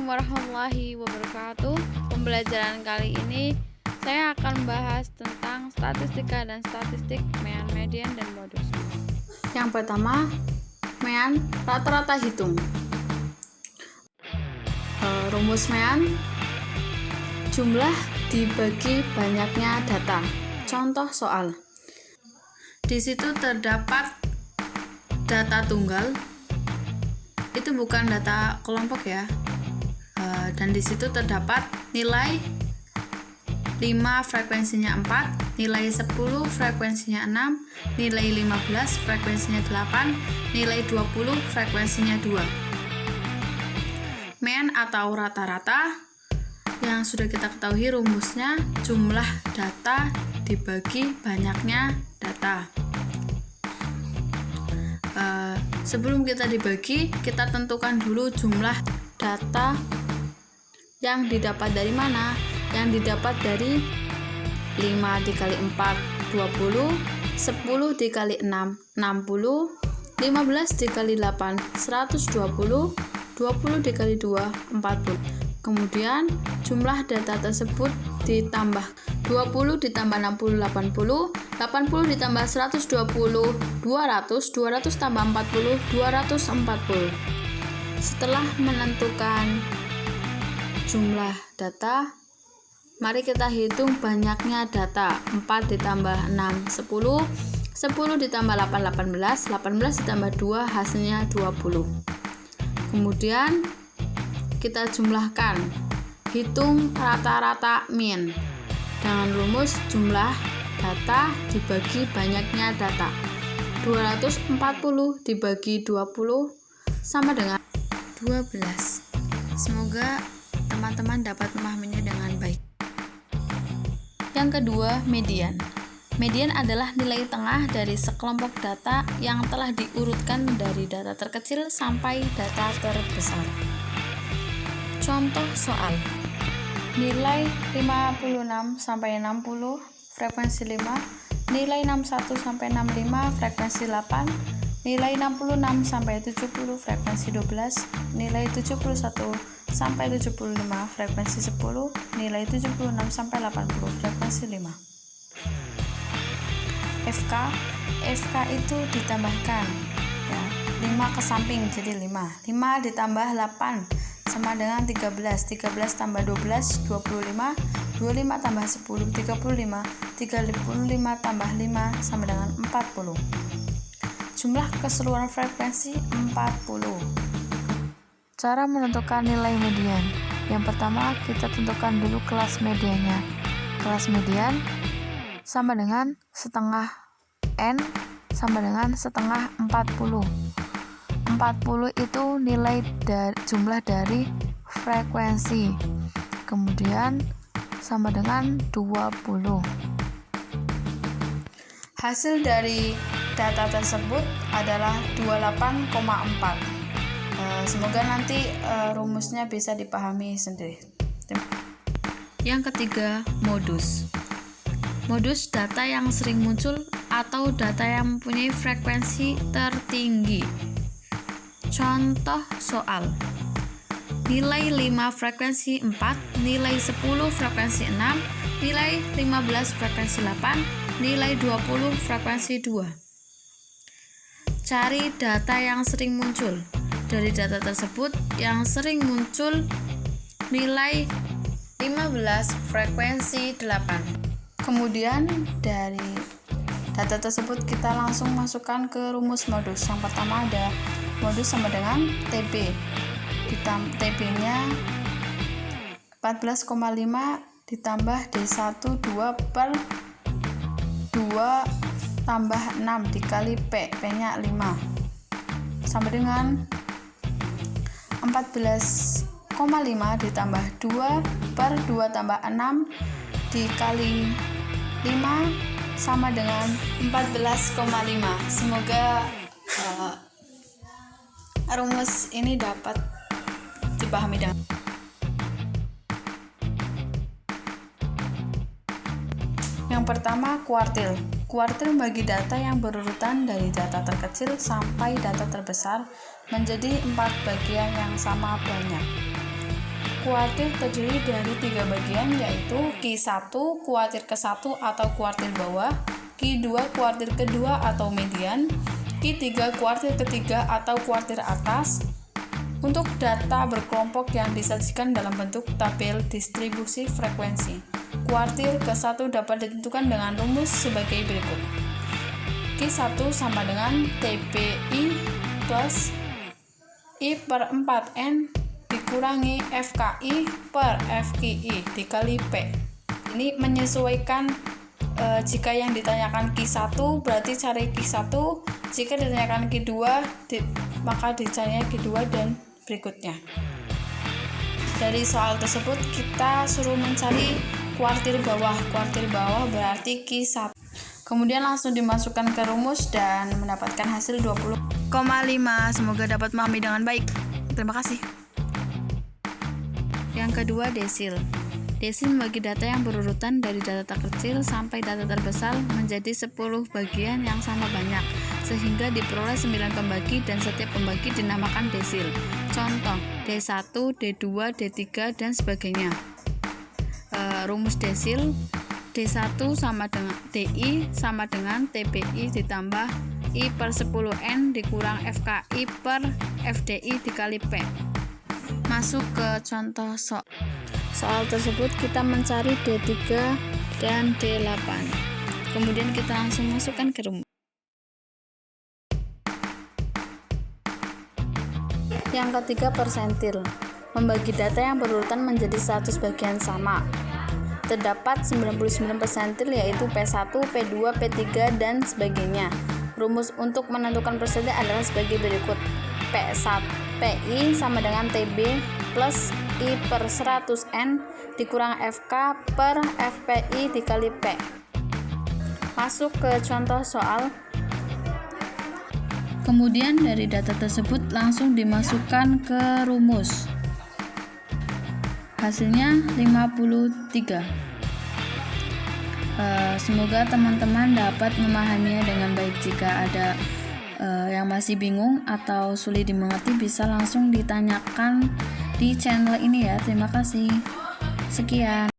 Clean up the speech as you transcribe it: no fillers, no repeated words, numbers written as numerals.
Assalamualaikum warahmatullahi wabarakatuh. Pembelajaran kali ini saya akan membahas tentang statistika dan statistik MEAN, median, dan modus. Yang pertama, MEAN rata-rata hitung. Rumus MEAN, jumlah dibagi banyaknya data. Contoh soal. Di situ terdapat data tunggal. Itu bukan data kelompok ya. Dan di situ terdapat nilai 5 frekuensinya 4, nilai 10 frekuensinya 6, nilai 15 frekuensinya 8, nilai 20 frekuensinya 2. MEAN atau rata-rata yang sudah kita ketahui rumusnya jumlah data dibagi banyaknya data. Sebelum kita dibagi, kita tentukan dulu jumlah data yang didapat dari mana. Yang didapat dari 5 dikali 4, 20, 10 dikali 6, 60, 15 dikali 8, 120, 20 dikali 2, 40. Kemudian jumlah data tersebut ditambah 20 ditambah 60, 80, 80 ditambah 120, 200 tambah 40, 240. Setelah menentukan jumlah data, mari kita hitung banyaknya data. 4 ditambah 6, 10, 10 ditambah 8, 18, 18 ditambah 2, hasilnya 20. Kemudian kita jumlahkan, hitung rata-rata min dengan rumus jumlah data dibagi banyaknya data. 240 dibagi 20 sama dengan 12. Semoga teman-teman dapat memahaminya dengan baik. Yang kedua, median. Median adalah nilai tengah dari sekelompok data yang telah diurutkan dari data terkecil sampai data terbesar. Contoh soal. Nilai 56 sampai 60 frekuensi 5, nilai 61 sampai 65 frekuensi 8, nilai 66 sampai 70 frekuensi 12, nilai 71 sampai 75 frekuensi 10, nilai 76 sampai 80 frekuensi 5. FK itu ditambahkan ya, 5 ke samping jadi 5 ditambah 8 sama dengan 13 tambah 12, 25 tambah 10, 35 tambah 5 sama dengan 40. Jumlah keseluruhan frekuensi 40. Cara menentukan nilai median. Yang pertama, kita tentukan dulu kelas mediannya. Kelas median sama dengan setengah N sama dengan setengah 40. 40 itu nilai jumlah dari frekuensi. Kemudian sama dengan 20. Hasil dari data tersebut adalah 28,4. Semoga nanti rumusnya bisa dipahami sendiri. Yang ketiga, modus. Modus data yang sering muncul atau data yang mempunyai frekuensi tertinggi. Contoh soal. Nilai 5 frekuensi 4, nilai 10 frekuensi 6, nilai 15 frekuensi 8, nilai 20 frekuensi 2. Cari data yang sering muncul. Dari data tersebut yang sering muncul nilai 15 frekuensi 8. Kemudian dari data tersebut kita langsung masukkan ke rumus modus. Yang pertama ada modus sama dengan TB. TB-nya 14,5 ditambah D1 2 per 2 tambah 6 dikali P-nya 5 sama dengan 14,5 ditambah 2 per 2 tambah 6 dikali 5 sama dengan 14,5. Semoga rumus ini dapat dipahami dengan. Yang pertama, kuartil. Kuartil membagi data yang berurutan dari data terkecil sampai data terbesar menjadi 4 bagian yang sama banyak. Kuartil terdiri dari 3 bagian, yaitu Q1 kuartil ke-1 atau kuartil bawah, Q2 kuartil kedua atau median, Q3 kuartil ketiga atau kuartil atas. Untuk data berkelompok yang disajikan dalam bentuk tabel distribusi frekuensi, kuartil ke-1 dapat ditentukan dengan rumus sebagai berikut. Q1 sama dengan TPI plus I/4N dikurangi FKI per FQI dikali P. Ini menyesuaikan jika yang ditanyakan Q1 berarti cari Q1, jika ditanyakan Q2 maka dicari Q2 dan berikutnya. Dari soal tersebut kita suruh mencari kuartil bawah. Kuartil bawah berarti Q1. Kemudian langsung dimasukkan ke rumus dan mendapatkan hasil 20,5. Semoga dapat memahami dengan baik. Terima kasih. Yang kedua, desil. Desil membagi data yang berurutan dari data terkecil sampai data terbesar menjadi 10 bagian yang sama banyak, sehingga diperoleh 9 pembagi dan setiap pembagi dinamakan desil. Contoh, D1, D2, D3, dan sebagainya. Rumus desil, D1 sama dengan DI sama dengan TPI ditambah I/10N dikurang FKI per FDI dikali P. Masuk ke contoh soal tersebut, kita mencari D3 dan D8. Kemudian kita langsung masukkan ke rumus. Yang ketiga, persentil. Membagi data yang berurutan menjadi 100 bagian sama. Terdapat 99 persentil, yaitu P1, P2, P3, dan sebagainya. Rumus untuk menentukan persentil adalah sebagai berikut. PI sama dengan TB plus I/100N dikurang FK per FPI dikali P. Masuk ke contoh soal. Kemudian dari data tersebut langsung dimasukkan ke rumus. Hasilnya 53. Semoga teman-teman dapat memahaminya dengan baik. Jika ada yang masih bingung atau sulit dimengerti, bisa langsung ditanyakan di channel ini ya. Terima kasih. Sekian.